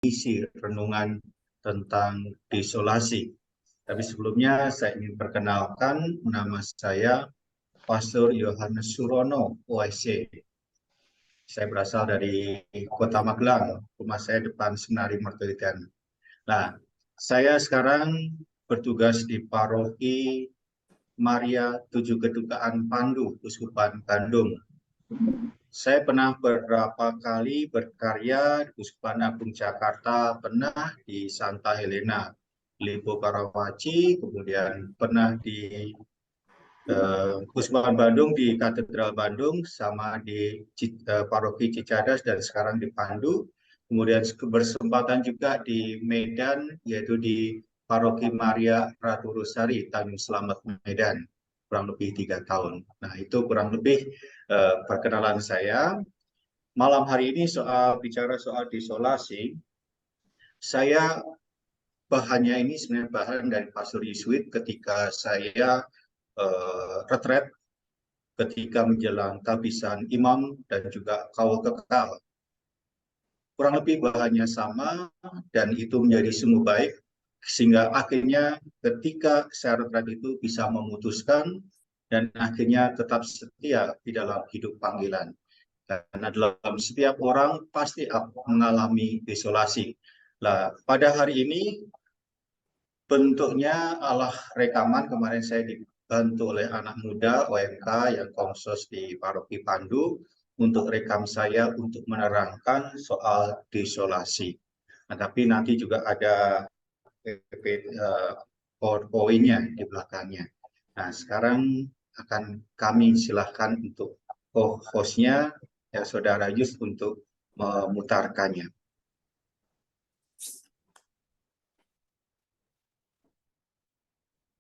isi renungan tentang desolasi. Tapi sebelumnya saya ingin perkenalkan, nama saya Pastor Yohanes Surono, OIC. Saya berasal dari Kota Magelang, rumah saya depan Seminari Mertoyudan. Nah, saya sekarang bertugas di Paroki Maria Tujuh Kedukaan Pandu, Uskupan Bandung. Saya pernah beberapa kali berkarya di Uskupan Agung Jakarta, pernah di Santa Helena, Lipo Karawaci, kemudian pernah di Uskupan Bandung, di Katedral Bandung, sama di Paroki Cicadas, dan sekarang di Pandu. Kemudian bersempatan juga di Medan, yaitu di Paroki Maria Ratu Rosari, Tanjung Selamat, Medan, kurang lebih 3 tahun. Nah, itu kurang lebih perkenalan saya. Malam hari ini bicara soal desolasi, saya bahannya ini sebenarnya bahan dari Pastor Yesuit ketika saya retret, ketika menjelang tabisan imam dan juga kawal kekal. Kurang lebih bahannya sama dan itu menjadi sungguh baik, sehingga akhirnya ketika saya retret itu bisa memutuskan dan akhirnya tetap setia di dalam hidup panggilan. Karena dalam setiap orang pasti mengalami desolasi. Nah, pada hari ini bentuknya adalah rekaman. Kemarin saya dibantu oleh anak muda OMK yang komsos di Paroki Pandu untuk rekam saya untuk menerangkan soal desolasi. Nah, tapi nanti juga ada PowerPoint-nya di belakangnya. Nah, sekarang akan kami silahkan untuk hostnya, ya, Saudara Yus, untuk memutarkannya.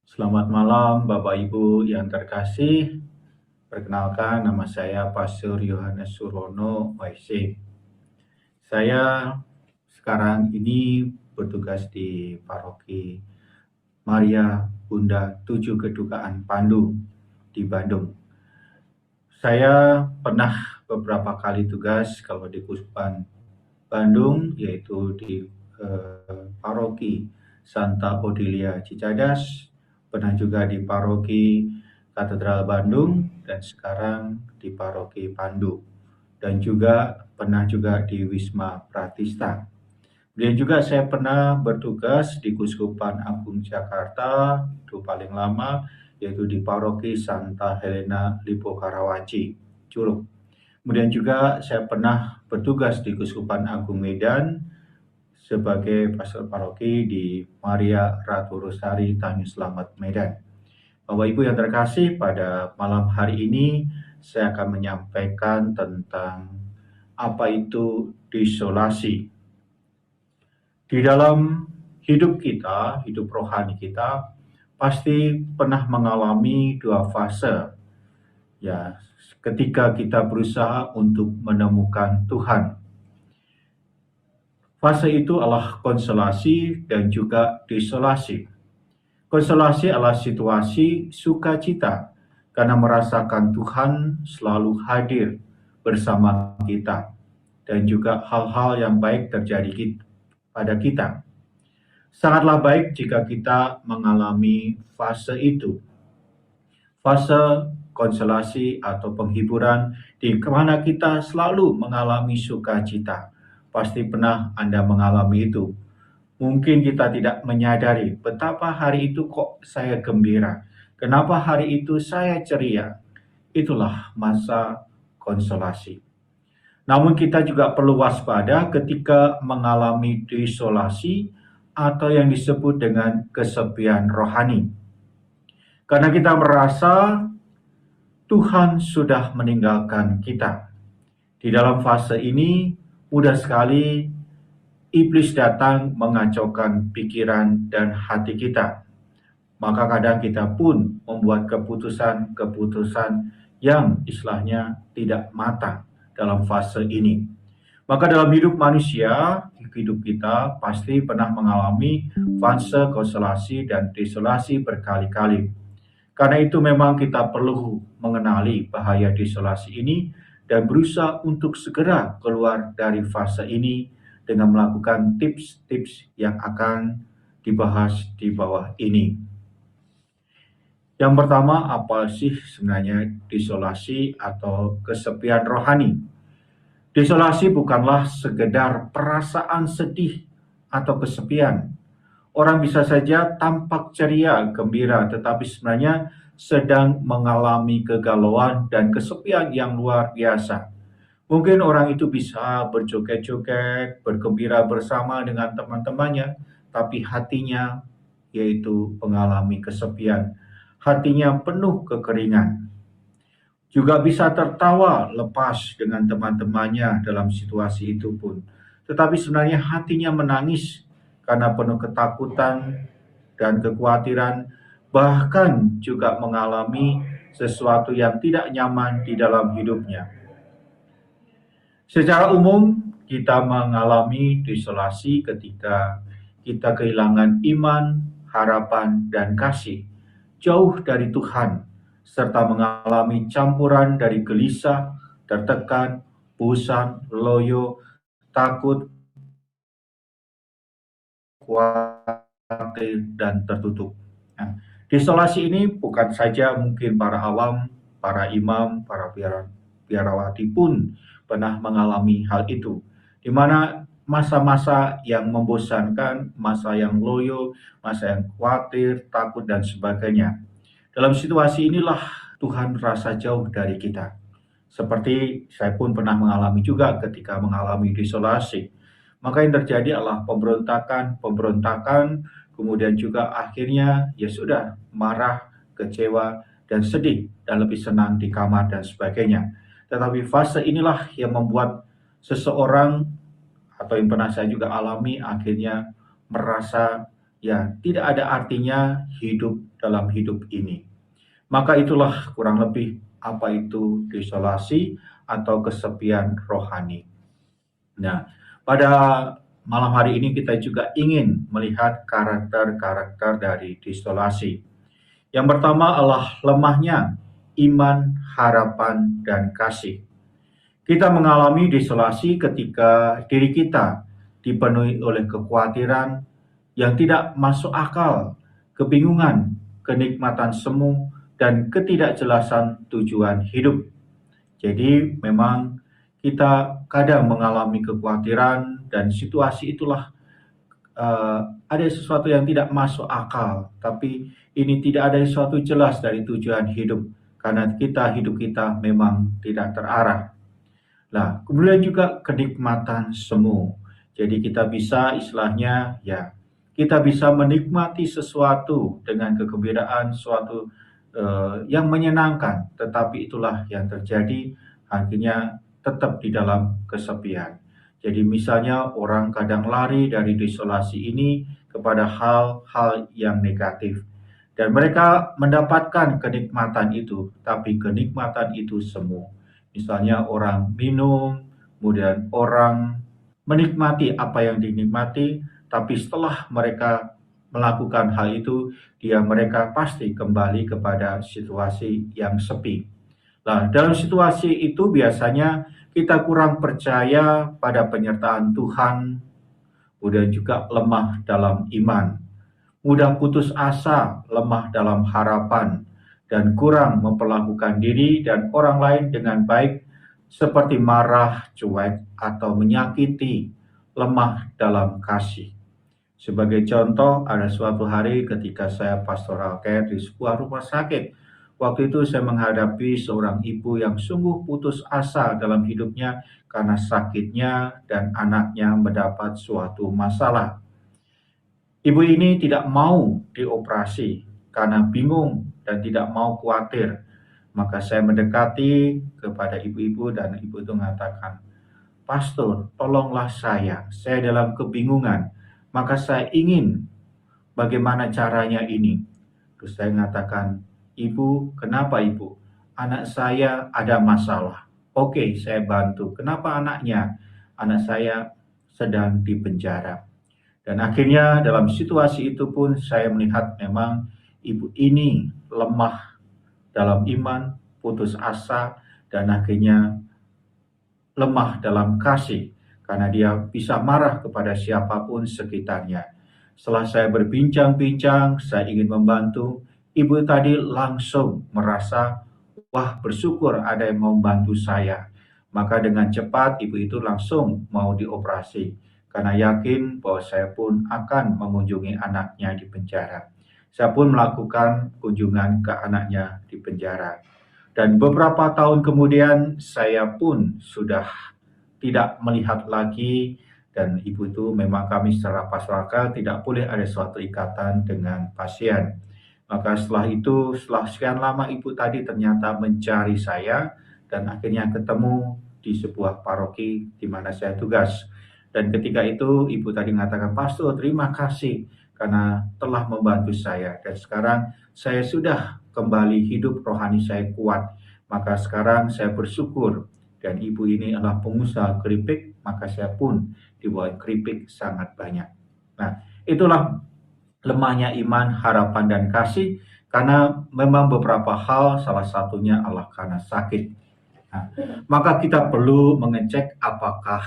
Selamat malam Bapak Ibu yang terkasih. Perkenalkan, nama saya Pastor Yohanes Surono, OIC. Saya sekarang ini bertugas di Paroki Maria Bunda Tujuh Kedukaan Pandu di Bandung. Saya pernah beberapa kali tugas kalau di Uskupan Bandung, yaitu di Paroki Santa Odilia Cicadas, pernah juga di Paroki Katedral Bandung, dan sekarang di Paroki Pandu, dan juga pernah juga di Wisma Pratista. Kemudian juga saya pernah bertugas di Uskupan Agung Jakarta, itu paling lama, yaitu di Paroki Santa Helena Lipo Karawaci, Curug. Kemudian juga saya pernah bertugas di Uskupan Agung Medan sebagai pastor paroki di Maria Ratu Rosari, Tanjung Selamat, Medan. Bapak Ibu yang terkasih, pada malam hari ini saya akan menyampaikan tentang apa itu desolasi. Di dalam hidup kita, hidup rohani kita, pasti pernah mengalami dua fase. Ya, ketika kita berusaha untuk menemukan Tuhan. Fase itu adalah konsolasi dan juga desolasi. Konsolasi adalah situasi sukacita karena merasakan Tuhan selalu hadir bersama kita dan juga hal-hal yang baik terjadi pada kita. Sangatlah baik jika kita mengalami fase itu. Fase konsolasi atau penghiburan di mana kita selalu mengalami sukacita. Pasti pernah Anda mengalami itu. Mungkin kita tidak menyadari betapa hari itu kok saya gembira. Kenapa hari itu saya ceria. Itulah masa konsolasi. Namun kita juga perlu waspada ketika mengalami desolasi atau yang disebut dengan kesepian rohani. Karena kita merasa Tuhan sudah meninggalkan kita. Di dalam fase ini, mudah sekali iblis datang mengacaukan pikiran dan hati kita. Maka kadang kita pun membuat keputusan-keputusan yang istilahnya tidak matang dalam fase ini. Maka dalam hidup manusia, hidup kita pasti pernah mengalami fase konsolasi dan desolasi berkali-kali. Karena itu memang kita perlu mengenali bahaya desolasi ini dan berusaha untuk segera keluar dari fase ini dengan melakukan tips-tips yang akan dibahas di bawah ini. Yang pertama, apa sih sebenarnya desolasi atau kesepian rohani? Desolasi bukanlah sekedar perasaan sedih atau kesepian. Orang bisa saja tampak ceria, gembira, tetapi sebenarnya sedang mengalami kegalauan dan kesepian yang luar biasa. Mungkin orang itu bisa berjoget-joget, bergembira bersama dengan teman-temannya, tapi hatinya yaitu mengalami kesepian. Hatinya penuh kekeringan. Juga bisa tertawa lepas dengan teman-temannya dalam situasi itu pun. Tetapi sebenarnya hatinya menangis karena penuh ketakutan dan kekhawatiran, bahkan juga mengalami sesuatu yang tidak nyaman di dalam hidupnya. Secara umum, kita mengalami desolasi ketika kita kehilangan iman, harapan, dan kasih, jauh dari Tuhan, serta mengalami campuran dari gelisah, tertekan, bosan, loyo, takut, khawatir, dan tertutup. Nah, desolasi ini bukan saja mungkin para awam, para imam, para biarawati pun pernah mengalami hal itu, di mana masa-masa yang membosankan, masa yang loyo, masa yang khawatir, takut, dan sebagainya. Dalam situasi inilah Tuhan rasa jauh dari kita. Seperti saya pun pernah mengalami juga ketika mengalami desolasi. Maka yang terjadi adalah pemberontakan, kemudian juga akhirnya ya sudah marah, kecewa, dan sedih, dan lebih senang di kamar dan sebagainya. Tetapi fase inilah yang membuat seseorang, atau yang pernah saya juga alami, akhirnya merasa ya tidak ada artinya hidup dalam hidup ini. Maka itulah kurang lebih apa itu desolasi atau kesepian rohani. Nah, pada malam hari ini kita juga ingin melihat karakter-karakter dari desolasi. Yang pertama adalah lemahnya iman, harapan, dan kasih. Kita mengalami desolasi ketika diri kita dipenuhi oleh kekhawatiran yang tidak masuk akal, kebingungan, kenikmatan semu, dan ketidakjelasan tujuan hidup. Jadi memang kita kadang mengalami kekhawatiran dan situasi itulah ada sesuatu yang tidak masuk akal, tapi ini tidak ada sesuatu jelas dari tujuan hidup karena hidup kita memang tidak terarah. Nah, kemudian juga kenikmatan semu. Jadi kita bisa istilahnya ya kita bisa menikmati sesuatu dengan kegembiraan, suatu yang menyenangkan, tetapi itulah yang terjadi akhirnya tetap di dalam kesepian. Jadi misalnya orang kadang lari dari desolasi ini kepada hal-hal yang negatif. Dan mereka mendapatkan kenikmatan itu, tapi kenikmatan itu semu. Misalnya orang minum, kemudian orang menikmati apa yang dinikmati, tapi setelah mereka melakukan hal itu, mereka pasti kembali kepada situasi yang sepi. Nah, dalam situasi itu biasanya kita kurang percaya pada penyertaan Tuhan, kemudian juga lemah dalam iman, mudah putus asa, lemah dalam harapan, dan kurang memperlakukan diri dan orang lain dengan baik, seperti marah, cuek, atau menyakiti, lemah dalam kasih. Sebagai contoh, ada suatu hari ketika saya pastoral care di sebuah rumah sakit. Waktu itu saya menghadapi seorang ibu yang sungguh putus asa dalam hidupnya karena sakitnya dan anaknya mendapat suatu masalah. Ibu ini tidak mau dioperasi karena bingung dan tidak mau khawatir. Maka saya mendekati kepada ibu-ibu dan ibu itu mengatakan, "Pastor, tolonglah saya dalam kebingungan. Maka saya ingin bagaimana caranya ini." Terus saya mengatakan, "Ibu, kenapa ibu? Anak saya ada masalah." "Oke, saya bantu." "Kenapa anaknya?" "Anak saya sedang di penjara." Dan akhirnya dalam situasi itu pun saya melihat memang ibu ini lemah dalam iman, putus asa, dan akhirnya lemah dalam kasih. karena dia bisa marah kepada siapapun sekitarnya. Setelah saya berbincang-bincang, saya ingin membantu, ibu tadi langsung merasa, wah bersyukur ada yang mau membantu saya. Maka dengan cepat ibu itu langsung mau dioperasi, karena yakin bahwa saya pun akan mengunjungi anaknya di penjara. Saya pun melakukan kunjungan ke anaknya di penjara. Dan beberapa tahun kemudian saya pun sudah tidak melihat lagi, dan ibu itu memang kami secara pastoral tidak boleh ada suatu ikatan dengan pasien. Maka setelah itu, setelah sekian lama ibu tadi ternyata mencari saya dan akhirnya ketemu di sebuah paroki di mana saya tugas. Dan ketika itu ibu tadi mengatakan, "Pastor, terima kasih karena telah membantu saya, dan sekarang saya sudah kembali hidup rohani saya kuat. Maka sekarang saya bersyukur, dan ibu ini adalah pengusaha keripik, maka saya pun dibuat keripik sangat banyak." Nah, itulah lemahnya iman, harapan, dan kasih, karena memang beberapa hal, salah satunya adalah karena sakit. Nah, maka kita perlu mengecek apakah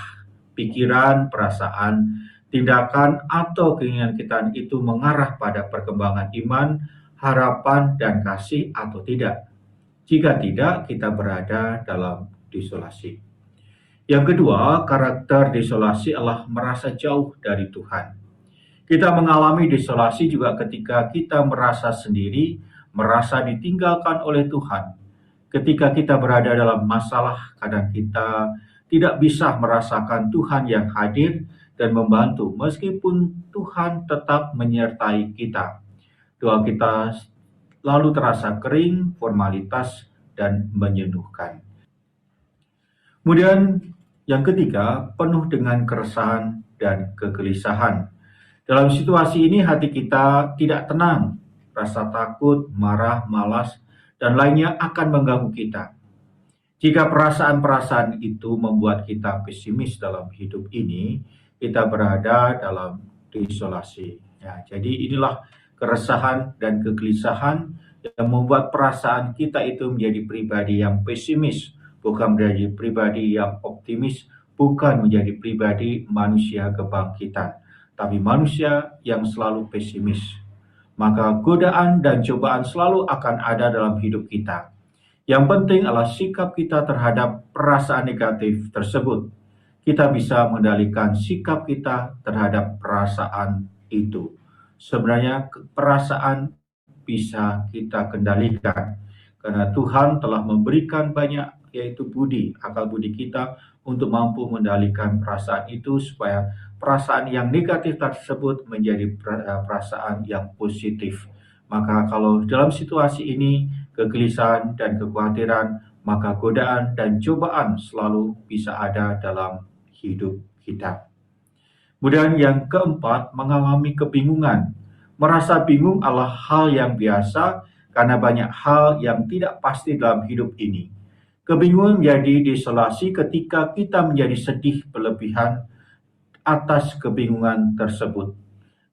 pikiran, perasaan, tindakan, atau keinginan kita itu mengarah pada perkembangan iman, harapan, dan kasih atau tidak. Jika tidak, kita berada dalam desolasi. Yang kedua, karakter desolasi adalah merasa jauh dari Tuhan. Kita mengalami desolasi juga ketika kita merasa sendiri, merasa ditinggalkan oleh Tuhan. Ketika kita berada dalam masalah, kadang kita tidak bisa merasakan Tuhan yang hadir dan membantu, meskipun Tuhan tetap menyertai kita. Doa kita lalu terasa kering, formalitas, dan menyenuhkan. Kemudian yang ketiga, penuh dengan keresahan dan kegelisahan. Dalam situasi ini hati kita tidak tenang, rasa takut, marah, malas, dan lainnya akan mengganggu kita. Jika perasaan-perasaan itu membuat kita pesimis dalam hidup ini, kita berada dalam desolasi. Ya, jadi inilah keresahan dan kegelisahan yang membuat perasaan kita itu menjadi pribadi yang pesimis, bukan menjadi pribadi yang optimis, bukan menjadi pribadi manusia kebangkitan, tapi manusia yang selalu pesimis. Maka godaan dan cobaan selalu akan ada dalam hidup kita. Yang penting adalah sikap kita terhadap perasaan negatif tersebut. Kita bisa mengendalikan sikap kita terhadap perasaan itu. Sebenarnya perasaan bisa kita kendalikan, karena Tuhan telah memberikan banyak, yaitu budi, akal budi kita untuk mampu mengendalikan perasaan itu, supaya perasaan yang negatif tersebut menjadi perasaan yang positif. Maka kalau dalam situasi ini, kegelisahan dan kekhawatiran, maka godaan dan cobaan selalu bisa ada dalam hidup kita. Kemudian yang keempat, mengalami kebingungan. Merasa bingung adalah hal yang biasa, karena banyak hal yang tidak pasti dalam hidup ini. Kebingungan menjadi desolasi ketika kita menjadi sedih berlebihan atas kebingungan tersebut.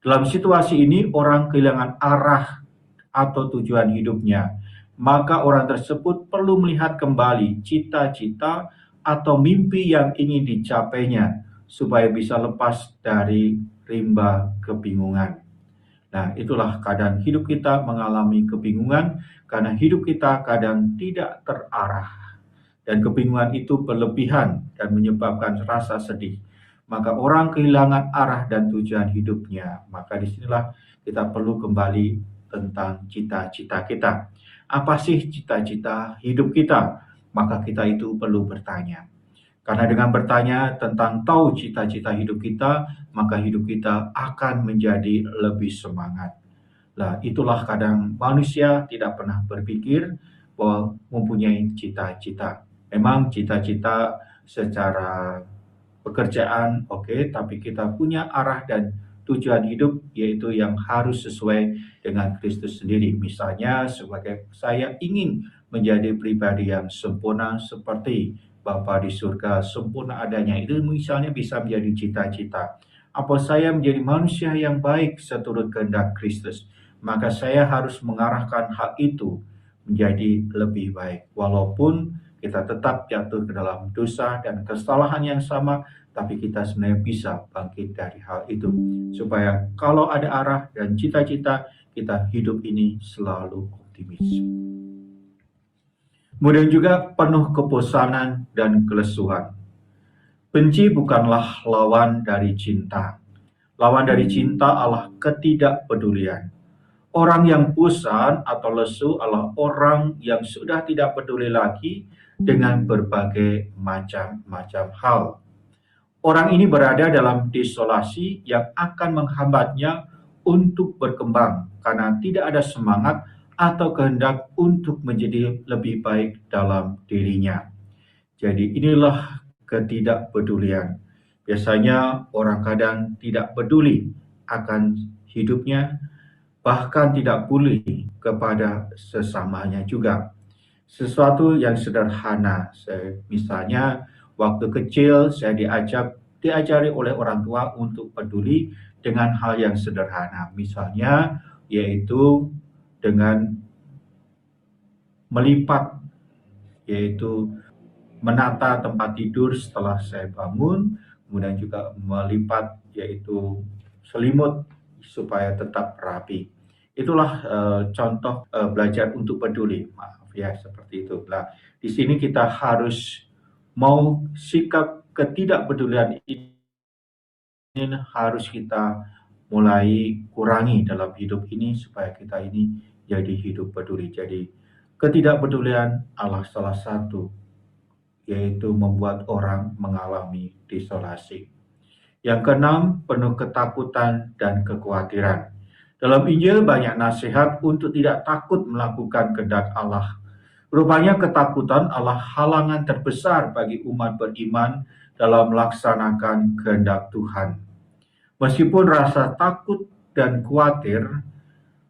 Dalam situasi ini, orang kehilangan arah atau tujuan hidupnya. Maka orang tersebut perlu melihat kembali cita-cita atau mimpi yang ingin dicapainya, supaya bisa lepas dari rimba kebingungan. Nah, itulah kadang hidup kita mengalami kebingungan, karena hidup kita kadang tidak terarah. Dan kebingungan itu berlebihan dan menyebabkan rasa sedih. Maka orang kehilangan arah dan tujuan hidupnya. Maka disinilah kita perlu kembali tentang cita-cita kita. Apa sih cita-cita hidup kita? Maka kita itu perlu bertanya. Karena dengan bertanya tentang tahu cita-cita hidup kita, maka hidup kita akan menjadi lebih semangat. Nah, itulah kadang manusia tidak pernah berpikir bahwa mempunyai cita-cita. Memang cita-cita secara pekerjaan oke, tapi kita punya arah dan tujuan hidup, yaitu yang harus sesuai dengan Kristus sendiri. Misalnya, sebagai saya ingin menjadi pribadi yang sempurna seperti Bapa di surga sempurna adanya, itu misalnya bisa menjadi cita-cita. Apa saya menjadi manusia yang baik seturut kehendak Kristus, maka saya harus mengarahkan hal itu menjadi lebih baik. Walaupun kita tetap jatuh ke dalam dosa dan kesalahan yang sama, tapi kita sebenarnya bisa bangkit dari hal itu. Supaya kalau ada arah dan cita-cita, kita hidup ini selalu optimis. Kemudian juga penuh kebosanan dan kelesuan. Benci bukanlah lawan dari cinta. Lawan dari cinta adalah ketidakpedulian. Orang yang bosan atau lesu adalah orang yang sudah tidak peduli lagi dengan berbagai macam-macam hal. Orang ini berada dalam desolasi yang akan menghambatnya untuk berkembang karena tidak ada semangat atau kehendak untuk menjadi lebih baik dalam dirinya. Jadi inilah ketidakpedulian. Biasanya orang kadang tidak peduli akan hidupnya, bahkan tidak peduli kepada sesamanya juga. Sesuatu yang sederhana, misalnya waktu kecil saya diajari oleh orang tua untuk peduli dengan hal yang sederhana, misalnya yaitu dengan melipat, yaitu menata tempat tidur setelah saya bangun, kemudian juga melipat yaitu selimut supaya tetap rapi. Itulah contoh belajar untuk peduli. Maaf ya, seperti itu. Nah, di sini kita harus mau sikap ketidakpedulian ini harus kita mulai kurangi dalam hidup ini supaya kita ini jadi hidup peduli. Jadi ketidakpedulian adalah salah satu, yaitu membuat orang mengalami desolasi. Yang keenam, penuh ketakutan dan kekhawatiran. Dalam Injil banyak nasihat untuk tidak takut melakukan kehendak Allah. Rupanya ketakutan adalah halangan terbesar bagi umat beriman dalam melaksanakan kehendak Tuhan. Meskipun rasa takut dan khawatir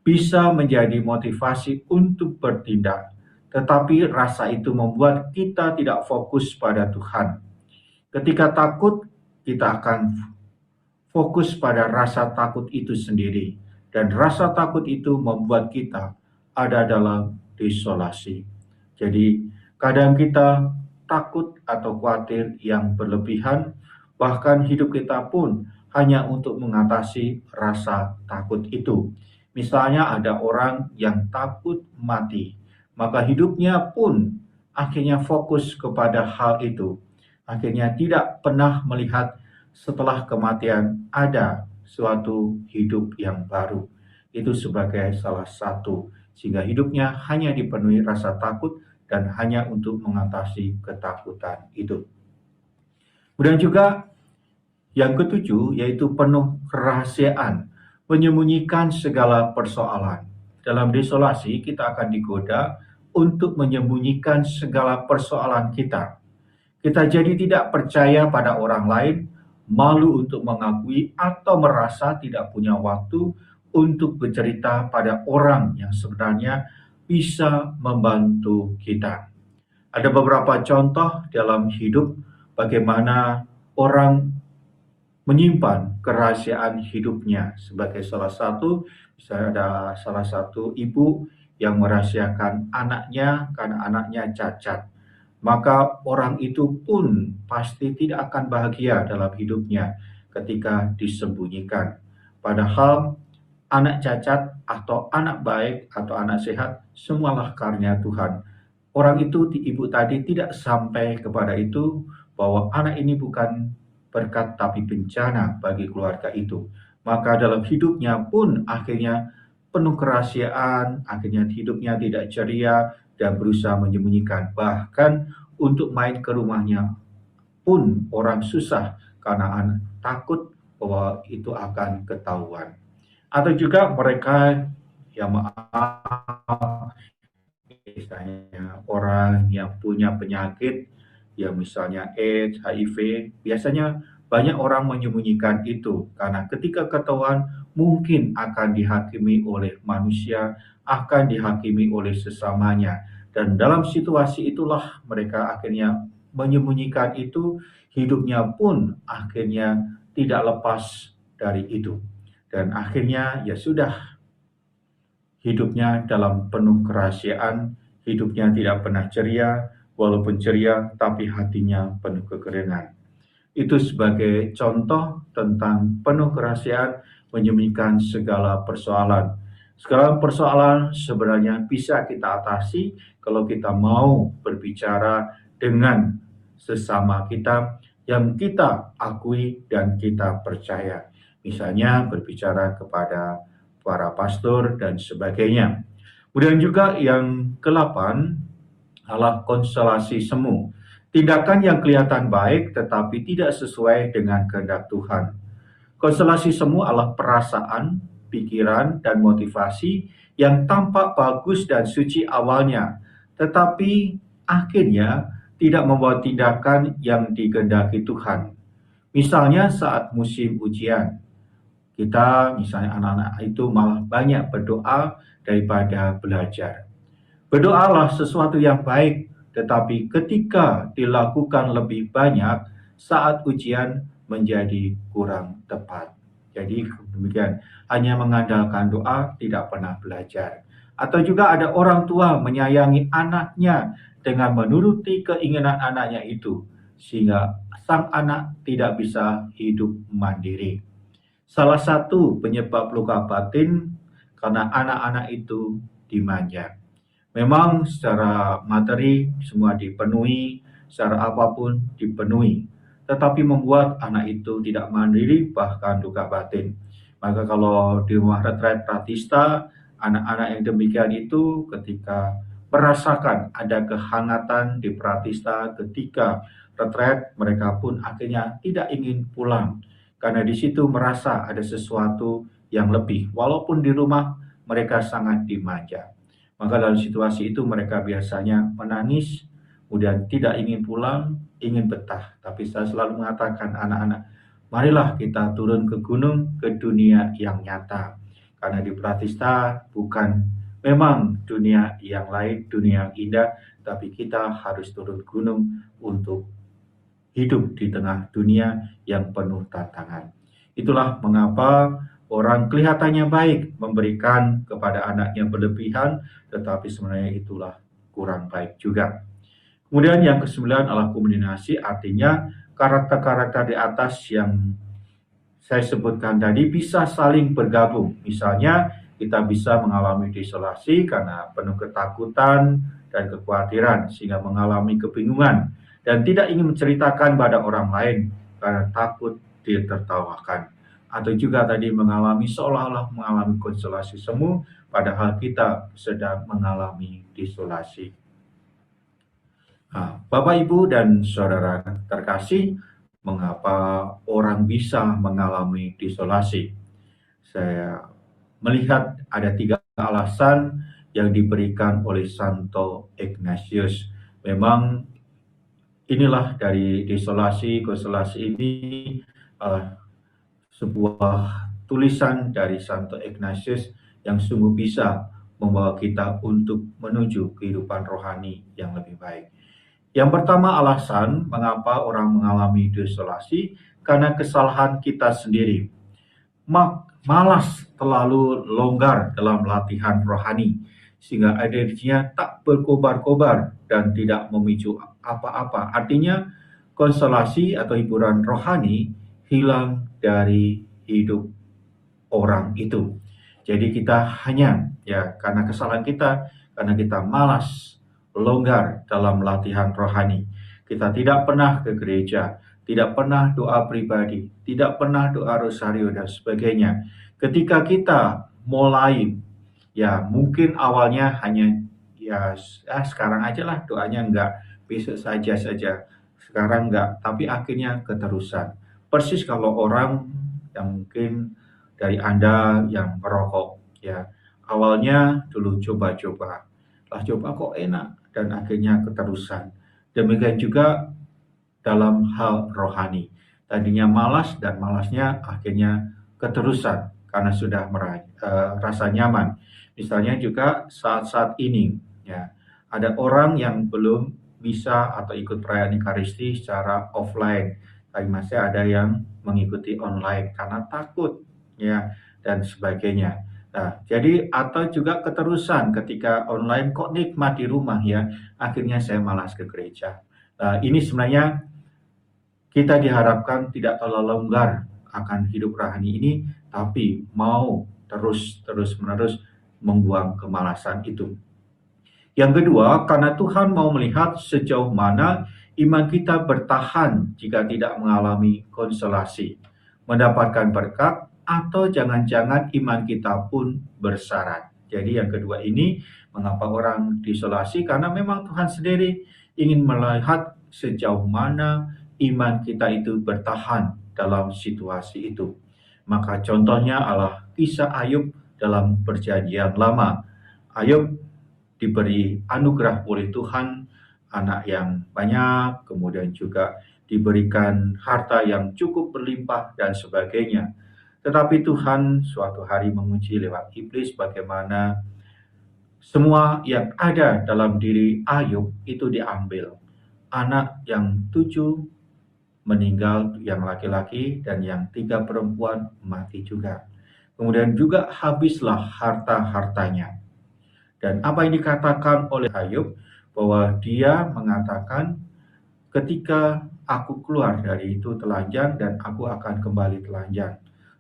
bisa menjadi motivasi untuk bertindak, tetapi rasa itu membuat kita tidak fokus pada Tuhan. Ketika takut, kita akan fokus pada rasa takut itu sendiri. Dan rasa takut itu membuat kita ada dalam desolasi. Jadi kadang kita takut atau khawatir yang berlebihan, bahkan hidup kita pun hanya untuk mengatasi rasa takut itu. Misalnya ada orang yang takut mati, maka hidupnya pun akhirnya fokus kepada hal itu. Akhirnya tidak pernah melihat setelah kematian ada suatu hidup yang baru. Itu sebagai salah satu, sehingga hidupnya hanya dipenuhi rasa takut dan hanya untuk mengatasi ketakutan itu. Kemudian juga yang ketujuh, yaitu penuh kerahasiaan, menyembunyikan segala persoalan. Dalam desolasi kita akan digoda untuk menyembunyikan segala persoalan kita. Kita jadi tidak percaya pada orang lain, malu untuk mengakui atau merasa tidak punya waktu untuk bercerita pada orang yang sebenarnya bisa membantu kita. Ada beberapa contoh dalam hidup bagaimana orang menyimpan kerahasiaan hidupnya. Sebagai salah satu, misalnya ada salah satu ibu yang merahasiakan anaknya karena anaknya cacat. Maka orang itu pun pasti tidak akan bahagia dalam hidupnya ketika disembunyikan. Padahal anak cacat atau anak baik atau anak sehat semualah karunia Tuhan. Orang itu, ibu tadi tidak sampai kepada itu, bahwa anak ini bukan berkat tapi bencana bagi keluarga itu. Maka dalam hidupnya pun akhirnya penuh kerahasiaan, akhirnya hidupnya tidak ceria dan berusaha menyembunyikan. Bahkan untuk main ke rumahnya pun orang susah karena takut bahwa itu akan ketahuan. Atau juga mereka yang misalnya orang yang punya penyakit, yang misalnya AIDS, HIV, biasanya banyak orang menyembunyikan itu karena ketika ketahuan mungkin akan dihakimi oleh manusia, akan dihakimi oleh sesamanya. Dan dalam situasi itulah mereka akhirnya menyembunyikan itu, hidupnya pun akhirnya tidak lepas dari itu. Dan akhirnya ya sudah, hidupnya dalam penuh kerahasiaan, hidupnya tidak pernah ceria, walaupun ceria tapi hatinya penuh kekeringan. Itu sebagai contoh tentang penuh kerahasiaan menyembunyikan segala persoalan. Segala persoalan sebenarnya bisa kita atasi kalau kita mau berbicara dengan sesama kita yang kita akui dan kita percaya. Misalnya berbicara kepada para pastor dan sebagainya. Kemudian juga yang ke-8 adalah konstelasi semu. Tindakan yang kelihatan baik tetapi tidak sesuai dengan kehendak Tuhan. Konstelasi semu adalah perasaan, pikiran, dan motivasi yang tampak bagus dan suci awalnya, tetapi akhirnya tidak membawa tindakan yang dikehendaki Tuhan. Misalnya saat musim ujian, kita misalnya anak-anak itu malah banyak berdoa daripada belajar. Berdoalah sesuatu yang baik, tetapi ketika dilakukan lebih banyak saat ujian menjadi kurang tepat. Jadi demikian, hanya mengandalkan doa, tidak pernah belajar. Atau juga ada orang tua menyayangi anaknya dengan menuruti keinginan anaknya itu, sehingga sang anak tidak bisa hidup mandiri. Salah satu penyebab luka batin karena anak-anak itu dimanja. Memang secara materi semua dipenuhi, secara apapun dipenuhi, tetapi membuat anak itu tidak mandiri bahkan luka batin. Maka kalau di rumah retret Pratista, anak-anak yang demikian itu ketika merasakan ada kehangatan di Pratista ketika retret, mereka pun akhirnya tidak ingin pulang. Karena di situ merasa ada sesuatu yang lebih, walaupun di rumah mereka sangat dimanja. Maka dalam situasi itu mereka biasanya menangis, kemudian tidak ingin pulang, ingin betah. Tapi saya selalu mengatakan anak-anak, marilah kita turun ke gunung, ke dunia yang nyata. Karena di Pratista bukan memang dunia yang lain, dunia yang indah, tapi kita harus turun gunung untuk hidup di tengah dunia yang penuh tantangan. Itulah mengapa orang kelihatannya baik memberikan kepada anaknya berlebihan, tetapi sebenarnya itulah kurang baik juga. Kemudian yang ke-9 adalah kombinasi, artinya karakter-karakter di atas yang saya sebutkan tadi bisa saling bergabung. Misalnya kita bisa mengalami desolasi karena penuh ketakutan dan kekhawatiran sehingga mengalami kebingungan dan tidak ingin menceritakan pada orang lain karena takut ditertawakan. Atau juga tadi mengalami seolah-olah mengalami konstelasi semu padahal kita sedang mengalami desolasi. Nah, Bapak, Ibu, dan Saudara terkasih, mengapa orang bisa mengalami desolasi? Saya melihat ada 3 alasan yang diberikan oleh Santo Ignatius. Memang inilah dari desolasi, konstelasi ini sebuah tulisan dari Santo Ignatius yang sungguh bisa membawa kita untuk menuju kehidupan rohani yang lebih baik. Yang pertama alasan mengapa orang mengalami desolasi, karena kesalahan kita sendiri. Malas terlalu longgar dalam latihan rohani, sehingga energinya tak berkobar-kobar dan tidak memicu apa-apa. Artinya konstelasi atau hiburan rohani hilang dari hidup orang itu. Jadi kita hanya karena kesalahan kita, karena kita malas longgar dalam latihan rohani. Kita tidak pernah ke gereja, tidak pernah doa pribadi, tidak pernah doa rosario dan sebagainya. Ketika kita mulai, mungkin awalnya hanya sekarang aja lah doanya enggak, besok saja, sekarang enggak, tapi akhirnya keterusan. Persis kalau orang yang mungkin dari Anda yang merokok, awalnya dulu coba-coba, coba kok enak, dan akhirnya keterusan. Demikian juga dalam hal rohani. Tadinya malas dan malasnya akhirnya keterusan karena sudah rasa nyaman. Misalnya juga saat-saat ini, ada orang yang belum bisa atau ikut perayaan Ekaristi secara offline, tapi masih ada yang mengikuti online karena takut, dan sebagainya. Nah, jadi atau juga keterusan ketika online kok nikmat di rumah ya, akhirnya saya malas ke gereja. Ini sebenarnya kita diharapkan tidak terlalu longgar akan hidup rohani ini, tapi mau terus-menerus membuang kemalasan itu. Yang kedua, karena Tuhan mau melihat sejauh mana iman kita bertahan jika tidak mengalami konsolasi, mendapatkan berkat, atau jangan-jangan iman kita pun bersyarat. Jadi yang kedua ini, mengapa orang diisolasi? Karena memang Tuhan sendiri ingin melihat sejauh mana iman kita itu bertahan dalam situasi itu. Maka contohnya adalah kisah Ayub dalam perjanjian lama. Ayub diberi anugerah oleh Tuhan, anak yang banyak, kemudian juga diberikan harta yang cukup berlimpah dan sebagainya. Tetapi Tuhan suatu hari menguji lewat iblis bagaimana semua yang ada dalam diri Ayub itu diambil. Anak yang 7 meninggal, yang laki-laki, dan yang 3 perempuan mati juga. Kemudian juga habislah harta-hartanya. Dan apa yang dikatakan oleh Ayub, bahwa dia mengatakan, ketika aku keluar dari itu telanjang dan aku akan kembali telanjang.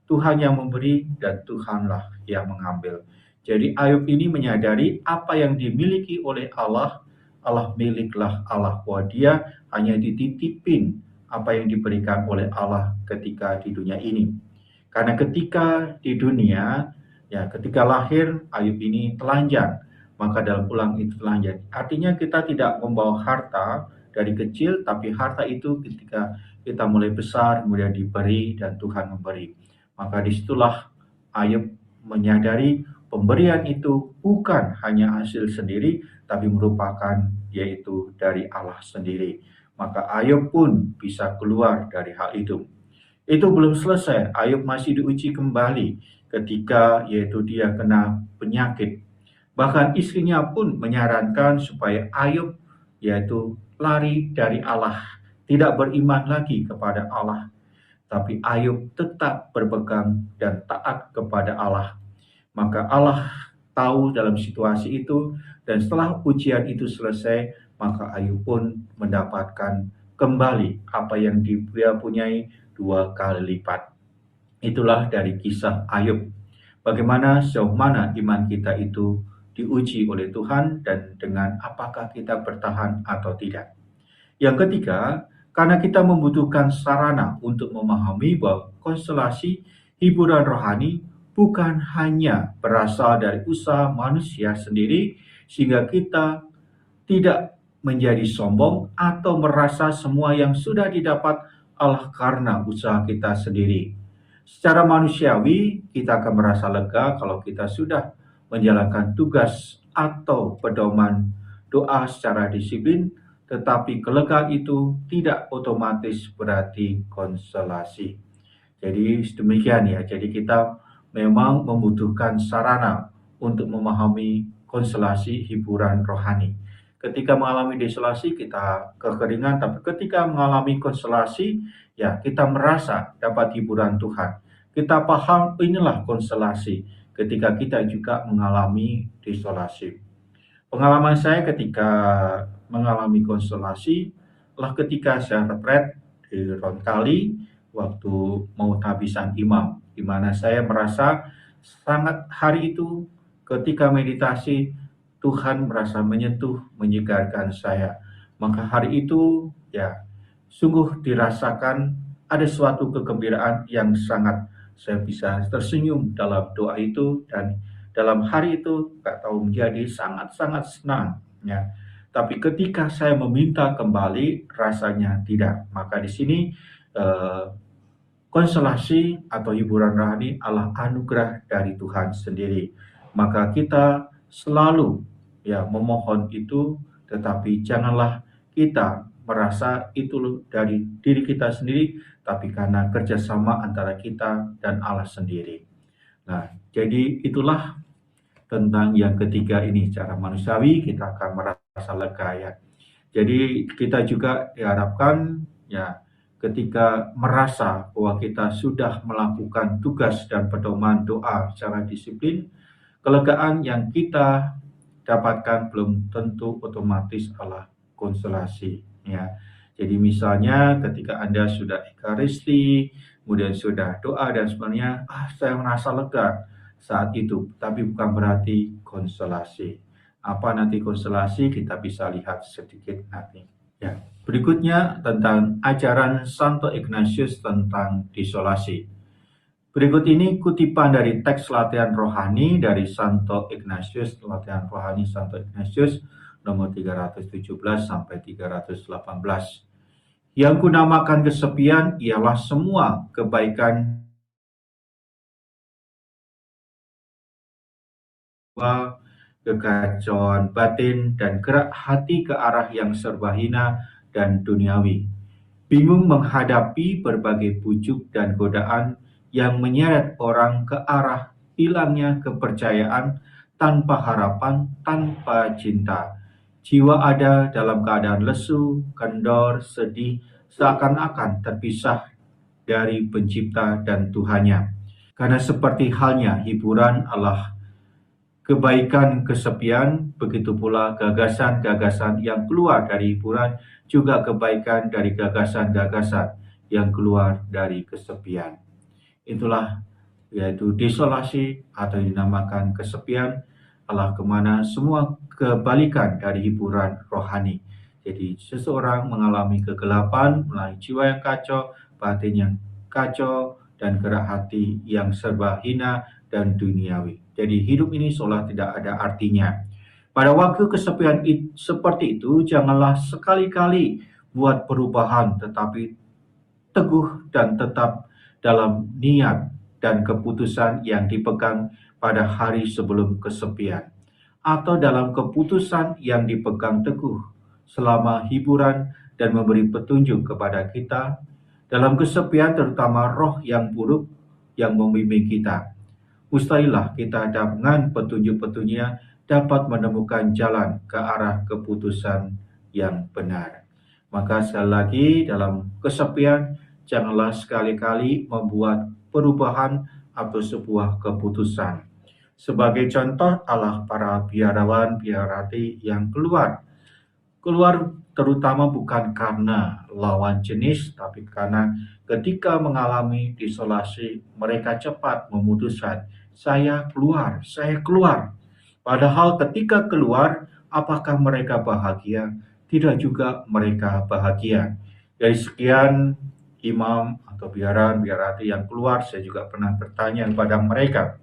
Tuhan yang memberi dan Tuhanlah yang mengambil. Jadi Ayub ini menyadari apa yang dimiliki oleh Allah, Allah miliklah Allah, bahwa dia hanya dititipin apa yang diberikan oleh Allah ketika di dunia ini. Karena ketika di dunia, ya ketika lahir Ayub ini telanjang, maka dalam pulang itu telanjang. Artinya kita tidak membawa harta dari kecil, tapi harta itu ketika kita mulai besar, kemudian diberi dan Tuhan memberi. Maka disitulah Ayub menyadari pemberian itu bukan hanya hasil sendiri, tapi merupakan yaitu dari Allah sendiri. Maka Ayub pun bisa keluar dari hal itu. Itu belum selesai, Ayub masih diuji kembali ketika yaitu dia kena penyakit. Bahkan istrinya pun menyarankan supaya Ayub yaitu lari dari Allah, tidak beriman lagi kepada Allah. Tapi Ayub tetap berpegang dan taat kepada Allah. Maka Allah tahu dalam situasi itu, dan setelah ujian itu selesai, maka Ayub pun mendapatkan kembali apa yang dia punyai 2 kali lipat. Itulah dari kisah Ayub. Bagaimana sejauh mana iman kita itu diuji oleh Tuhan dan dengan apakah kita bertahan atau tidak. Yang ketiga, karena kita membutuhkan sarana untuk memahami bahwa konstelasi hiburan rohani bukan hanya berasal dari usaha manusia sendiri, sehingga kita tidak menjadi sombong atau merasa semua yang sudah didapat Allah karena usaha kita sendiri. Secara manusiawi, kita akan merasa lega kalau kita sudah menjalankan tugas atau pedoman doa secara disiplin, tetapi kelegaan itu tidak otomatis berarti konsolasi. Jadi demikian ya, jadi kita memang membutuhkan sarana untuk memahami konsolasi hiburan rohani. Ketika mengalami desolasi kita kekeringan, tapi ketika mengalami konsolasi ya kita merasa dapat hiburan Tuhan. Kita paham inilah konsolasi ketika kita juga mengalami desolasi. Pengalaman saya ketika mengalami konsolasi adalah ketika saya retret di Rontali waktu mau tabisan imam, di mana saya merasa sangat hari itu ketika meditasi Tuhan merasa menyentuh, menyegarkan saya. Maka hari itu ya sungguh dirasakan ada suatu kegembiraan yang sangat saya bisa tersenyum dalam doa itu, dan dalam hari itu gak tahu menjadi sangat-sangat senang ya. Tapi ketika saya meminta kembali rasanya tidak. Maka di sini konsolasi atau hiburan rohani adalah anugerah dari Tuhan sendiri. Maka kita selalu ya memohon itu, tetapi janganlah kita merasa itu dari diri kita sendiri, tapi karena kerjasama antara kita dan Allah sendiri. Nah, jadi itulah tentang yang ketiga ini, cara manusiawi kita akan merasa lega ya. Jadi kita juga diharapkan ya ketika merasa bahwa kita sudah melakukan tugas dan pedoman doa secara disiplin, kelegaan yang kita dapatkan belum tentu otomatis adalah konsolasi, ya. Jadi misalnya ketika Anda sudah ekaristi, kemudian sudah doa dan sebagainya, saya merasa lega saat itu, tapi bukan berarti konsolasi. Apa nanti konsolasi kita bisa lihat sedikit nanti. Ya. Berikutnya tentang ajaran Santo Ignatius tentang desolasi. Berikut ini kutipan dari teks latihan rohani dari Santo Ignatius, latihan rohani Santo Ignatius nomor 317 sampai 318. Yang kunamakan kesepian ialah semua kebaikan kekacauan batin dan gerak hati ke arah yang serba hina dan duniawi. Bingung menghadapi berbagai bujuk dan godaan yang menyeret orang ke arah hilangnya kepercayaan, tanpa harapan, tanpa cinta. Jiwa ada dalam keadaan lesu, kendor, sedih, seakan-akan terpisah dari pencipta dan Tuhannya. Karena seperti halnya hiburan adalah kebaikan kesepian, begitu pula gagasan-gagasan yang keluar dari hiburan juga kebaikan dari gagasan-gagasan yang keluar dari kesepian. Itulah yaitu desolasi atau dinamakan kesepian adalah kemana semua kebalikan dari hiburan rohani. Jadi seseorang mengalami kegelapan, melalui jiwa yang kacau, batin yang kacau, dan gerak hati yang serba hina dan duniawi. Jadi hidup ini seolah tidak ada artinya. Pada waktu kesepian seperti itu, janganlah sekali-kali buat perubahan, tetapi teguh dan tetap dalam niat dan keputusan yang dipegang pada hari sebelum kesepian, atau dalam keputusan yang dipegang teguh selama hiburan dan memberi petunjuk kepada kita dalam kesepian, terutama roh yang buruk yang membimbing kita. Mustahillah kita dengan petunjuk-petunjuknya dapat menemukan jalan ke arah keputusan yang benar. Maka sekali lagi dalam kesepian, janganlah sekali-kali membuat perubahan atau sebuah keputusan. Sebagai contoh adalah para biarawan biarati yang keluar terutama bukan karena lawan jenis, tapi karena ketika mengalami desolasi, mereka cepat memutuskan, saya keluar. Padahal ketika keluar, apakah mereka bahagia? Tidak juga mereka bahagia. Dari sekian imam atau biarati yang keluar, saya juga pernah bertanya kepada mereka,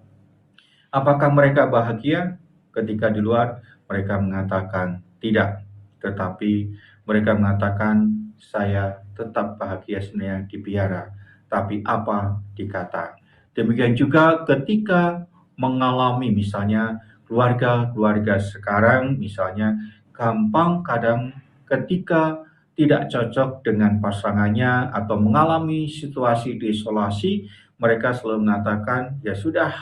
apakah mereka bahagia? Ketika di luar, mereka mengatakan tidak. Tetapi mereka mengatakan, saya tetap bahagia sebenarnya di biara. Tapi apa dikata? Demikian juga ketika mengalami misalnya keluarga sekarang, misalnya gampang kadang ketika tidak cocok dengan pasangannya atau mengalami situasi desolasi, mereka selalu mengatakan, ya sudah,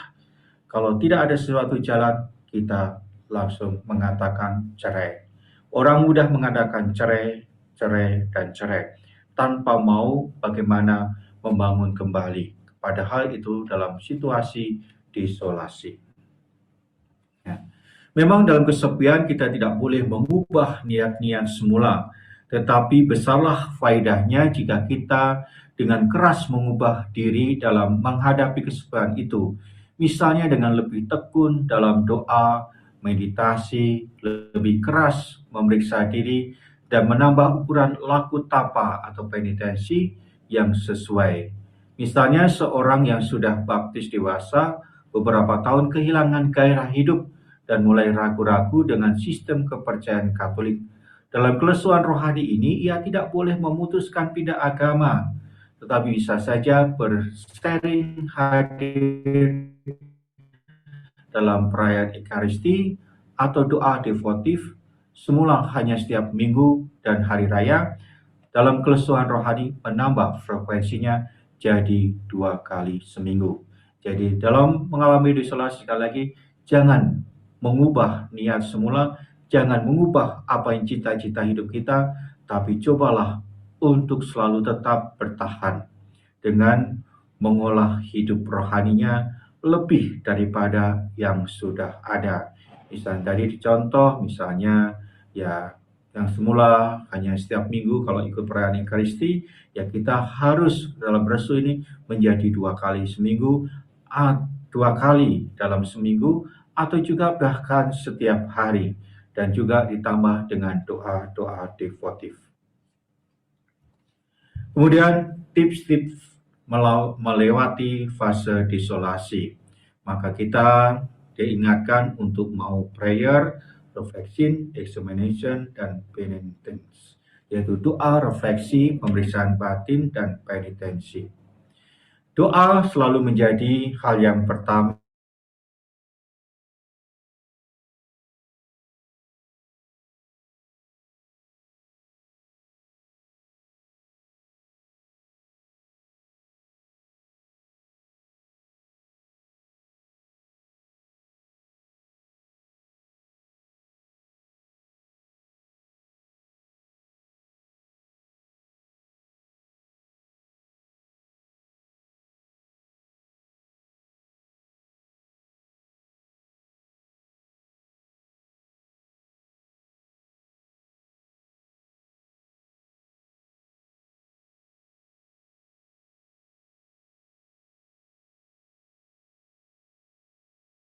kalau tidak ada sesuatu jalan, kita langsung mengatakan cerai. Orang mudah mengatakan cerai, tanpa mau bagaimana membangun kembali. Padahal itu dalam situasi desolasi. Ya. Memang dalam kesepian kita tidak boleh mengubah niat-niat semula, tetapi besarlah faedahnya jika kita dengan keras mengubah diri dalam menghadapi kesepian itu. Misalnya dengan lebih tekun dalam doa, meditasi, lebih keras memeriksa diri, dan menambah ukuran laku tapa atau penitensi yang sesuai. Misalnya seorang yang sudah baptis dewasa, beberapa tahun kehilangan gairah hidup dan mulai ragu-ragu dengan sistem kepercayaan Katolik. Dalam kelesuan rohani ini, ia tidak boleh memutuskan pindah agama, tetapi bisa saja bersering hadir dalam perayaan Ekaristi atau doa devotif, semula hanya setiap minggu dan hari raya. Dalam kelesuan rohani menambah frekuensinya jadi 2 kali seminggu. Jadi dalam mengalami desolasi, sekali lagi, jangan mengubah niat semula, jangan mengubah apa yang cita-cita hidup kita, tapi cobalah untuk selalu tetap bertahan dengan mengolah hidup rohaninya lebih daripada yang sudah ada. Misalnya tadi dicontoh, misalnya ya yang semula hanya setiap minggu kalau ikut perayaan Ekaristi, ya kita harus dalam restu ini menjadi 2 kali seminggu, 2 kali dalam seminggu, atau juga bahkan setiap hari, dan juga ditambah dengan doa-doa devotif. Kemudian tips-tips melewati fase desolasi. Maka kita diingatkan untuk mau prayer, reflection, examination, dan penitence. Yaitu doa, refleksi, pemeriksaan batin, dan penitensi. Doa selalu menjadi hal yang pertama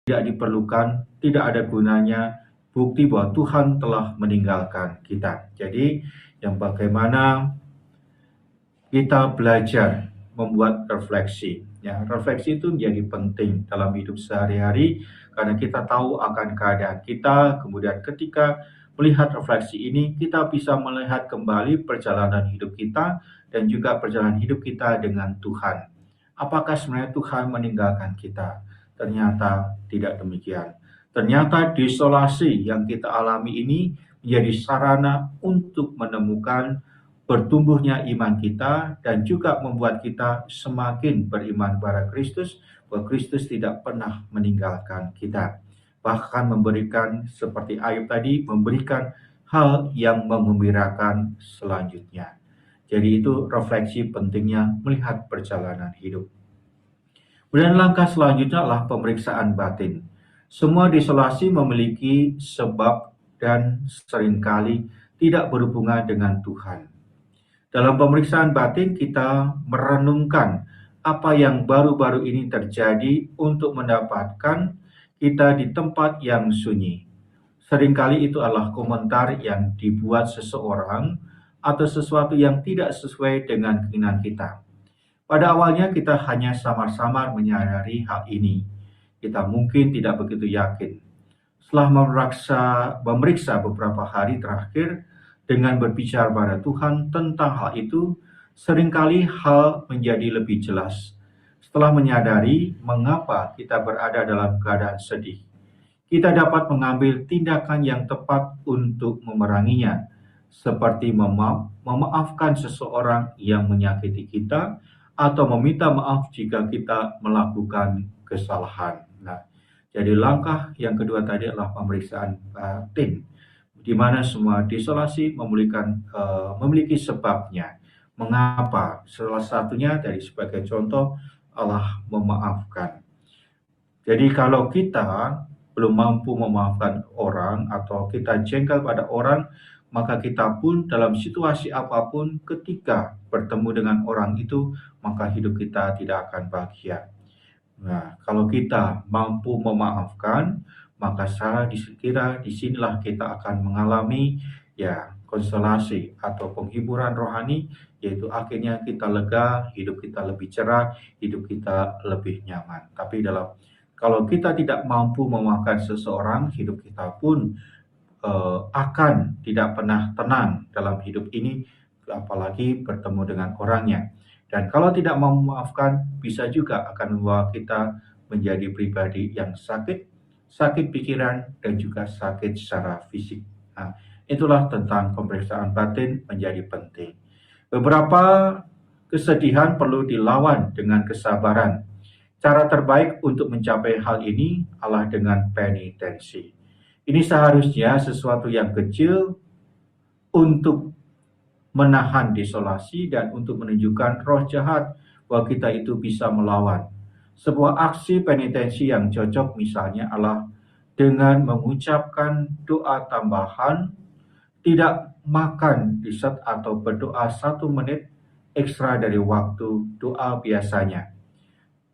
tidak diperlukan, tidak ada gunanya bukti bahwa Tuhan telah meninggalkan kita. Jadi, yang bagaimana kita belajar membuat refleksi. Ya, refleksi itu menjadi penting dalam hidup sehari-hari karena kita tahu akan keadaan kita. Kemudian ketika melihat refleksi ini, kita bisa melihat kembali perjalanan hidup kita dan juga perjalanan hidup kita dengan Tuhan. Apakah sebenarnya Tuhan meninggalkan kita? Ternyata tidak demikian. Ternyata desolasi yang kita alami ini menjadi sarana untuk menemukan bertumbuhnya iman kita dan juga membuat kita semakin beriman kepada Kristus, bahwa Kristus tidak pernah meninggalkan kita. Bahkan memberikan, seperti Ayub tadi, memberikan hal yang menggembirakan selanjutnya. Jadi itu refleksi pentingnya melihat perjalanan hidup. Kemudian langkah selanjutnya adalah pemeriksaan batin. Semua desolasi memiliki sebab dan seringkali tidak berhubungan dengan Tuhan. Dalam pemeriksaan batin kita merenungkan apa yang baru-baru ini terjadi untuk mendapatkan kita di tempat yang sunyi. Seringkali itu adalah komentar yang dibuat seseorang atau sesuatu yang tidak sesuai dengan keinginan kita. Pada awalnya kita hanya samar-samar menyadari hal ini. Kita mungkin tidak begitu yakin. Setelah memeriksa beberapa hari terakhir dengan berbicara pada Tuhan tentang hal itu, seringkali hal menjadi lebih jelas. Setelah menyadari mengapa kita berada dalam keadaan sedih, kita dapat mengambil tindakan yang tepat untuk memeranginya, seperti memaafkan seseorang yang menyakiti kita, atau meminta maaf jika kita melakukan kesalahan. Nah, jadi langkah yang kedua tadi adalah pemeriksaan batin, di mana semua desolasi memiliki sebabnya. Mengapa? Salah satunya dari sebagai contoh adalah memaafkan. Jadi kalau kita belum mampu memaafkan orang atau kita jengkel pada orang, maka kita pun dalam situasi apapun ketika bertemu dengan orang itu, maka hidup kita tidak akan bahagia. Nah, kalau kita mampu memaafkan, maka saya dikira disinilah kita akan mengalami ya konsolasi atau penghiburan rohani, yaitu akhirnya kita lega, hidup kita lebih cerah, hidup kita lebih nyaman. Tapi kalau kita tidak mampu memaafkan seseorang, hidup kita pun akan tidak pernah tenang dalam hidup ini, apalagi bertemu dengan orangnya. Dan kalau tidak mau memaafkan, bisa juga akan membawa kita menjadi pribadi yang sakit pikiran, dan juga sakit secara fisik. Nah, itulah tentang pemeriksaan batin menjadi penting. Beberapa kesedihan perlu dilawan dengan kesabaran. Cara terbaik untuk mencapai hal ini adalah dengan penitensi. Ini seharusnya sesuatu yang kecil untuk menahan desolasi dan untuk menunjukkan roh jahat bahwa kita itu bisa melawan. Sebuah aksi penitensi yang cocok misalnya adalah dengan mengucapkan doa tambahan, tidak makan dessert atau berdoa 1 menit ekstra dari waktu doa biasanya.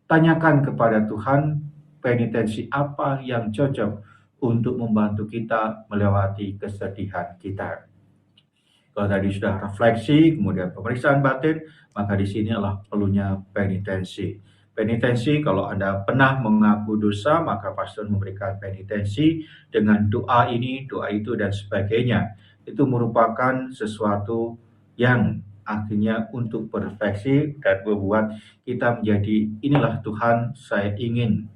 Tanyakan kepada Tuhan penitensi apa yang cocok untuk membantu kita melewati kesedihan kita. Kalau tadi sudah refleksi, kemudian pemeriksaan batin, maka di sini adalah perlunya penitensi. Penitensi, kalau Anda pernah mengaku dosa, maka pastor memberikan penitensi dengan doa ini, doa itu, dan sebagainya. Itu merupakan sesuatu yang akhirnya untuk berefleksi dan membuat kita menjadi, inilah Tuhan, saya ingin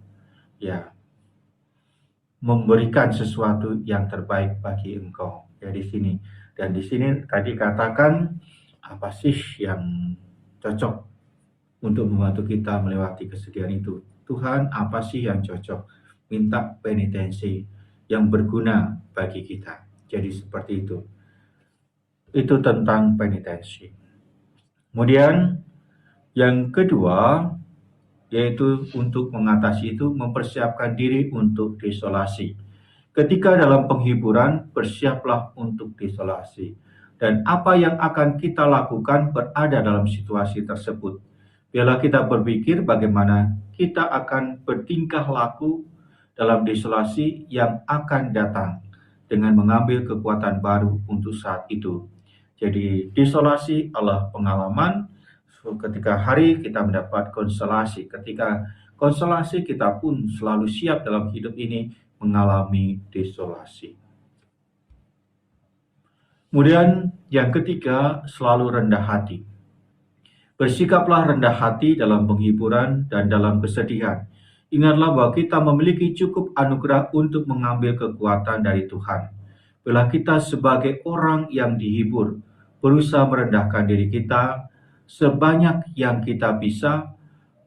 ya memberikan sesuatu yang terbaik bagi Engkau. Ya di sini. Dan di sini tadi katakan apa sih yang cocok untuk membantu kita melewati kesedihan itu. Tuhan, apa sih yang cocok? Minta penitensi yang berguna bagi kita. Jadi seperti itu. Itu tentang penitensi. Kemudian yang kedua, yaitu untuk mengatasi itu mempersiapkan diri untuk diisolasi. Ketika dalam penghiburan, bersiaplah untuk diisolasi. Dan apa yang akan kita lakukan berada dalam situasi tersebut. Biarlah kita berpikir bagaimana kita akan bertingkah laku dalam diisolasi yang akan datang dengan mengambil kekuatan baru untuk saat itu. Jadi diisolasi adalah pengalaman. Ketika hari kita mendapat konsolasi, ketika konsolasi kita pun selalu siap dalam hidup ini mengalami desolasi. Kemudian yang ketiga, selalu rendah hati. Bersikaplah rendah hati dalam penghiburan dan dalam kesedihan. Ingatlah bahwa kita memiliki cukup anugerah untuk mengambil kekuatan dari Tuhan. Bila kita sebagai orang yang dihibur, berusaha merendahkan diri kita sebanyak yang kita bisa,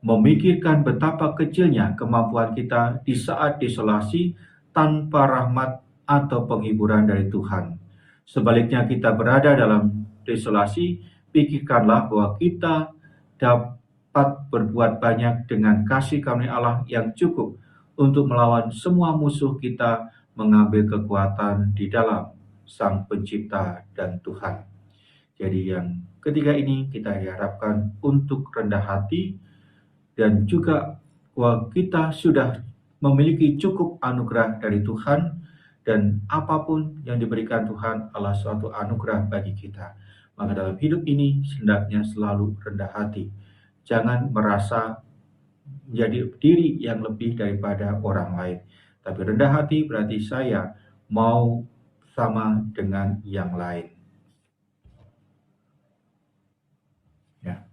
memikirkan betapa kecilnya kemampuan kita di saat desolasi tanpa rahmat atau penghiburan dari Tuhan. Sebaliknya kita berada dalam desolasi, pikirkanlah bahwa kita dapat berbuat banyak dengan kasih karunia Allah yang cukup untuk melawan semua musuh kita, mengambil kekuatan di dalam Sang Pencipta dan Tuhan. Jadi yang ketiga ini kita diharapkan untuk rendah hati, dan juga bahwa kita sudah memiliki cukup anugerah dari Tuhan, dan apapun yang diberikan Tuhan adalah suatu anugerah bagi kita. Maka dalam hidup ini hendaknya selalu rendah hati. Jangan merasa menjadi diri yang lebih daripada orang lain. Tapi rendah hati berarti saya mau sama dengan yang lain. Ya.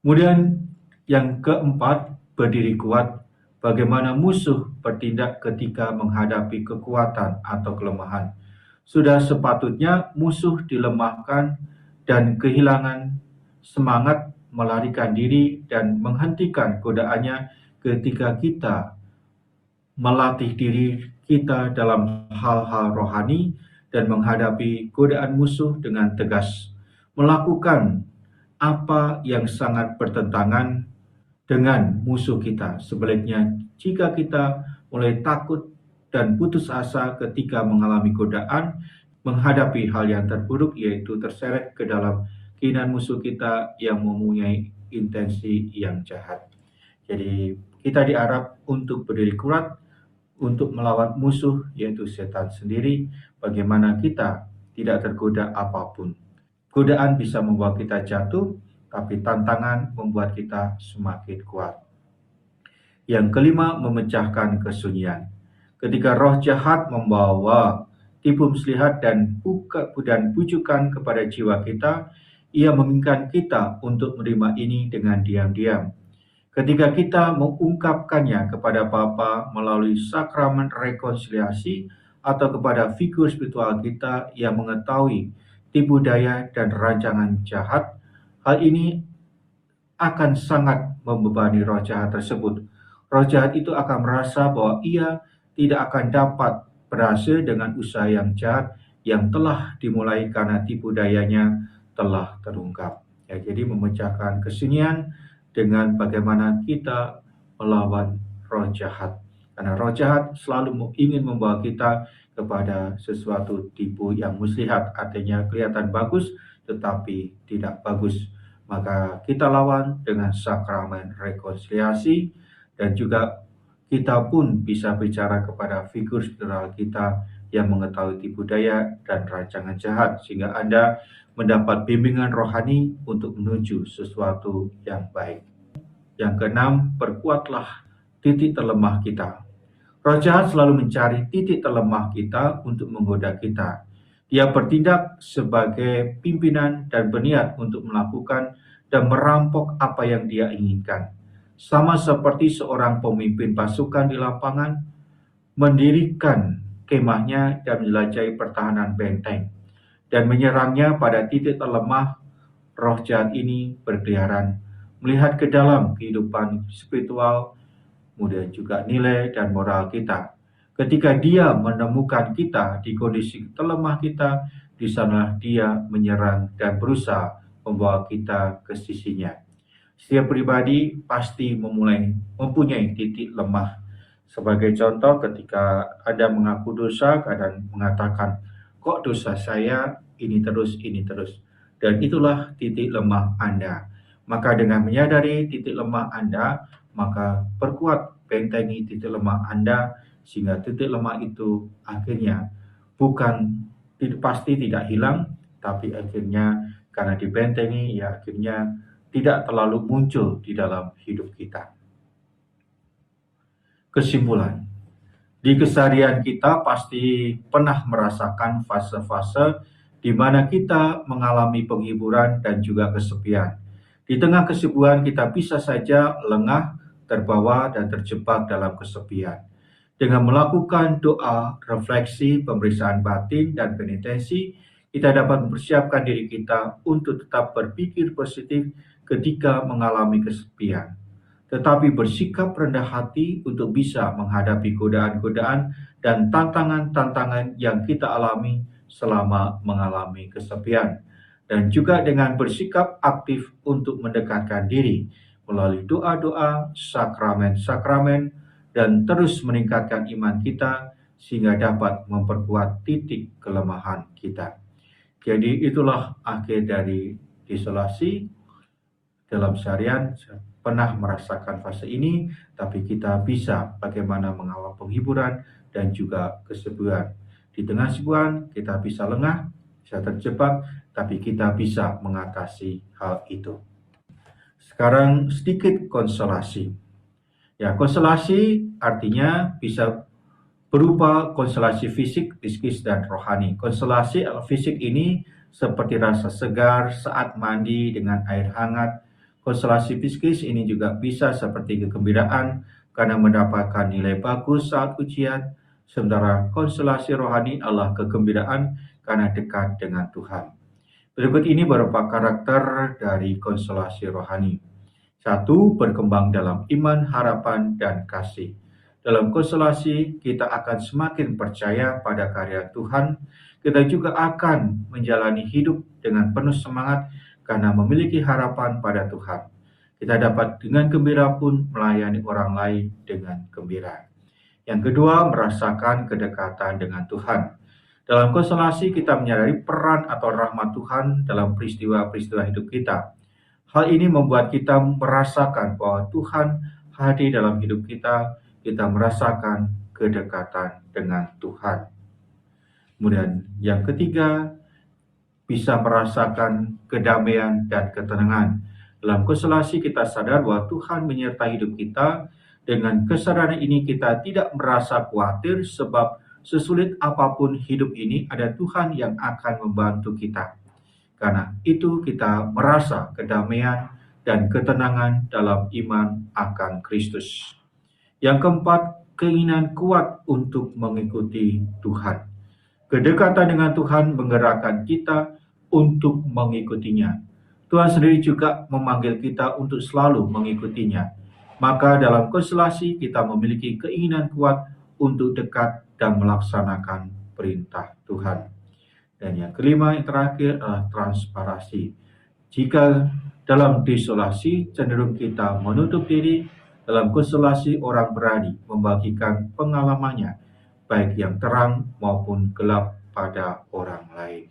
Kemudian yang keempat, berdiri kuat. Bagaimana musuh bertindak ketika menghadapi kekuatan atau kelemahan. Sudah sepatutnya musuh dilemahkan dan kehilangan semangat melarikan diri dan menghentikan godaannya ketika kita melatih diri kita dalam hal-hal rohani dan menghadapi godaan musuh dengan tegas. Melakukan apa yang sangat bertentangan dengan musuh kita. Sebaliknya, jika kita mulai takut dan putus asa ketika mengalami godaan, menghadapi hal yang terburuk, yaitu terseret ke dalam keinginan musuh kita yang mempunyai intensi yang jahat. Jadi, kita diharap untuk berdiri kuat, untuk melawan musuh, yaitu setan sendiri, bagaimana kita tidak tergoda apapun. Godaan bisa membawa kita jatuh, tapi tantangan membuat kita semakin kuat. Yang kelima, memecahkan kesunyian. Ketika roh jahat membawa tipu muslihat dan bujukan kepada jiwa kita, ia menginginkan kita untuk menerima ini dengan diam-diam. Ketika kita mengungkapkannya kepada Bapa melalui sakramen rekonsiliasi atau kepada figur spiritual kita yang mengetahui tipu daya dan rancangan jahat, hal ini akan sangat membebani roh jahat tersebut. Roh jahat itu akan merasa bahwa ia tidak akan dapat berhasil dengan usaha yang jahat yang telah dimulai karena tipu dayanya telah terungkap. Ya, jadi memecahkan kesunyian dengan bagaimana kita melawan roh jahat. Karena roh jahat selalu ingin membawa kita kepada sesuatu tipu yang muslihat, artinya kelihatan bagus tetapi tidak bagus. Maka kita lawan dengan sakramen rekonsiliasi, dan juga kita pun bisa bicara kepada figur spiritual kita yang mengetahui tipu daya dan rancangan jahat, sehingga Anda mendapat bimbingan rohani untuk menuju sesuatu yang baik. Yang keenam, perkuatlah titik terlemah kita. Roh jahat selalu mencari titik terlemah kita untuk menggoda kita. Dia bertindak sebagai pimpinan dan berniat untuk melakukan dan merampok apa yang dia inginkan. Sama seperti seorang pemimpin pasukan di lapangan mendirikan kemahnya dan menjelajahi pertahanan benteng dan menyerangnya pada titik terlemah. Roh jahat ini berkeliaran, melihat ke dalam kehidupan spiritual, kemudian juga nilai dan moral kita. Ketika dia menemukan kita di kondisi terlemah kita, di sanalah dia menyerang dan berusaha membawa kita ke sisinya. Setiap pribadi pasti mempunyai titik lemah. Sebagai contoh, ketika Anda mengaku dosa, kadang mengatakan, kok dosa saya ini terus. Dan itulah titik lemah Anda. Maka dengan menyadari titik lemah Anda, maka perkuat, bentengi titik lemah Anda, sehingga titik lemah itu akhirnya pasti tidak hilang, tapi akhirnya karena dibentengi, ya akhirnya tidak terlalu muncul di dalam hidup kita. Kesimpulan, di keseharian kita pasti pernah merasakan fase-fase di mana kita mengalami penghiburan dan juga kesepian. Di tengah kesibukan kita bisa saja lengah, terbawa, dan terjebak dalam kesepian. Dengan melakukan doa, refleksi, pemeriksaan batin, dan penitensi, kita dapat mempersiapkan diri kita untuk tetap berpikir positif ketika mengalami kesepian, tetapi bersikap rendah hati untuk bisa menghadapi godaan-godaan dan tantangan-tantangan yang kita alami selama mengalami kesepian, dan juga dengan bersikap aktif untuk mendekatkan diri melalui doa-doa, sakramen-sakramen, dan terus meningkatkan iman kita sehingga dapat memperkuat titik kelemahan kita. Jadi itulah akhir dari isolasi. Dalam seharian pernah merasakan fase ini, tapi kita bisa bagaimana mengawal penghiburan dan juga kesebuan. Di tengah kesebuan kita bisa lengah, bisa terjebak, tapi kita bisa mengatasi hal itu. Sekarang sedikit konsolasi. Ya, konsolasi artinya bisa berupa konsolasi fisik, psikis, dan rohani. Konsolasi fisik ini seperti rasa segar saat mandi dengan air hangat. Konsolasi psikis ini juga bisa seperti kegembiraan karena mendapatkan nilai bagus saat ujian. Sementara konsolasi rohani adalah kegembiraan karena dekat dengan Tuhan. Berikut ini beberapa karakter dari konsolasi rohani. 1. Berkembang dalam iman, harapan, dan kasih. Dalam konsolasi, kita akan semakin percaya pada karya Tuhan. Kita juga akan menjalani hidup dengan penuh semangat karena memiliki harapan pada Tuhan. Kita dapat dengan gembira pun melayani orang lain dengan gembira. Yang kedua, merasakan kedekatan dengan Tuhan. Dalam konsolasi, kita menyadari peran atau rahmat Tuhan dalam peristiwa-peristiwa hidup kita. Hal ini membuat kita merasakan bahwa Tuhan hadir dalam hidup kita. Kita merasakan kedekatan dengan Tuhan. Kemudian yang ketiga, bisa merasakan kedamaian dan ketenangan. Dalam konsolasi kita sadar bahwa Tuhan menyertai hidup kita. Dengan kesadaran ini kita tidak merasa khawatir sebab sesulit apapun hidup ini ada Tuhan yang akan membantu kita. Karena itu kita merasa kedamaian dan ketenangan dalam iman akan Kristus. Yang keempat, keinginan kuat untuk mengikuti Tuhan. Kedekatan dengan Tuhan menggerakkan kita untuk mengikutinya. Tuhan sendiri juga memanggil kita untuk selalu mengikutinya. Maka dalam konsolasi kita memiliki keinginan kuat untuk dekat dan melaksanakan perintah Tuhan. Dan yang kelima, yang terakhir adalah transparasi. Jika dalam desolasi cenderung kita menutup diri, Dalam konselasi, orang berani membagikan pengalamannya, baik yang terang maupun gelap pada orang lain.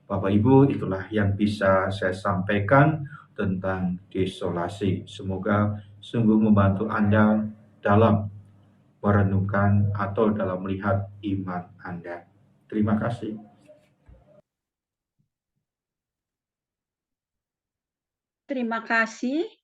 Bapak Ibu, itulah yang bisa saya sampaikan tentang desolasi. Semoga sungguh membantu Anda dalam merenungkan atau dalam melihat iman Anda. Terima kasih. Terima kasih